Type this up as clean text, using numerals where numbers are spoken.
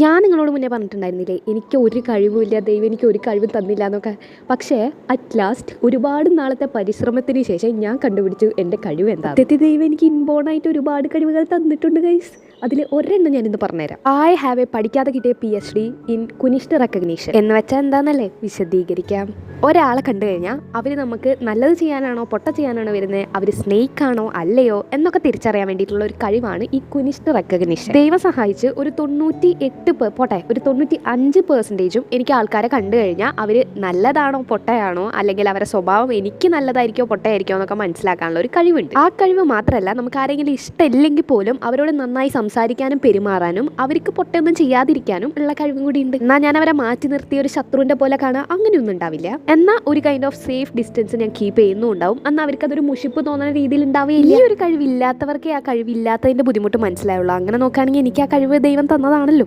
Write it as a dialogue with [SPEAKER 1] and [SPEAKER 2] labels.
[SPEAKER 1] ഞാൻ നിങ്ങളോട് മുന്നേ പറഞ്ഞിട്ടുണ്ടായിരുന്നില്ലേ, എനിക്ക് ഒരു കഴിവുമില്ല, ദൈവം എനിക്ക് ഒരു കഴിവും തന്നില്ല എന്നൊക്കെ. പക്ഷേ അറ്റ് ലാസ്റ്റ് ഒരുപാട് നാളത്തെ പരിശ്രമത്തിന് ശേഷം ഞാൻ കണ്ടുപിടിച്ചു എൻ്റെ കഴിവ് എന്താ. സത്യത്തിൽ ദൈവം എനിക്ക് ഇൻബോൺ ആയിട്ട് ഒരുപാട് കഴിവുകൾ തന്നിട്ടുണ്ട് ഗൈസ്. അതിൽ ഒരെണ്ണം ഞാനിന്ന് പറഞ്ഞുതരാം. ഐ ഹാവ് എ പഠിക്കാതെ കിട്ടിയ PhD ഇൻ കുനിഷ്ഠ റെക്കഗ്നീഷൻ എന്ന് വെച്ചാൽ എന്താണെന്നല്ലേ വിശദീകരിക്കാം. ഒരാളെ കണ്ടു കഴിഞ്ഞാൽ അവർ നമുക്ക് നല്ലത് ചെയ്യാനാണോ പൊട്ട ചെയ്യാനാണോ വരുന്നത്, അവർ സ്നേക്കാണോ അല്ലയോ എന്നൊക്കെ തിരിച്ചറിയാൻ വേണ്ടിയിട്ടുള്ള ഒരു കഴിവാണ് ഈ കുനിഷ്ഠ റെക്കഗ്നീഷൻ. ദൈവം സഹായിച്ച് ഒരു 95% എനിക്ക് ആൾക്കാരെ കണ്ടു കഴിഞ്ഞാൽ അവർ നല്ലതാണോ പൊട്ടയാണോ, അല്ലെങ്കിൽ അവരുടെ സ്വഭാവം എനിക്ക് നല്ലതായിരിക്കോ പൊട്ടയായിരിക്കോ എന്നൊക്കെ മനസ്സിലാക്കാനുള്ള ഒരു കഴിവുണ്ട്. ആ കഴിവ് മാത്രമല്ല, നമുക്ക് ആരെങ്കിലും ഇഷ്ടമില്ലെങ്കിൽ പോലും അവരോട് നന്നായി സംസാരിക്കാനും പെരുമാറാനും അവർക്ക് പൊട്ടയൊന്നും ചെയ്യാതിരിക്കാനും ഉള്ള കഴിവും കൂടി ഉണ്ട്. എന്നാൽ ഞാൻ അവരെ മാറ്റി നിർത്തി ഒരു ശത്രുവിന്റെ പോലെ കാണാൻ അങ്ങനെയൊന്നും ഉണ്ടാവില്ല. എന്നാൽ ഒരു കൈൻഡ് ഓഫ് സേഫ് ഡിസ്റ്റൻസ് ഞാൻ കീപ്പ് ചെയ്യുന്നുണ്ടാവും. എന്നാൽ അവർക്ക് അതൊരു മുഷിപ്പ് തോന്നുന്ന രീതിയിൽ ഉണ്ടാവുകയില്ല. ഈ ഒരു കഴിവില്ലാത്തവർക്കേ ആ കഴിവില്ലാത്തതിന്റെ ബുദ്ധിമുട്ട് മനസ്സിലാവുള്ളൂ. അങ്ങനെ നോക്കുകയാണെങ്കിൽ എനിക്ക് ആ കഴിവ് ദൈവം തന്നതാണല്ലോ.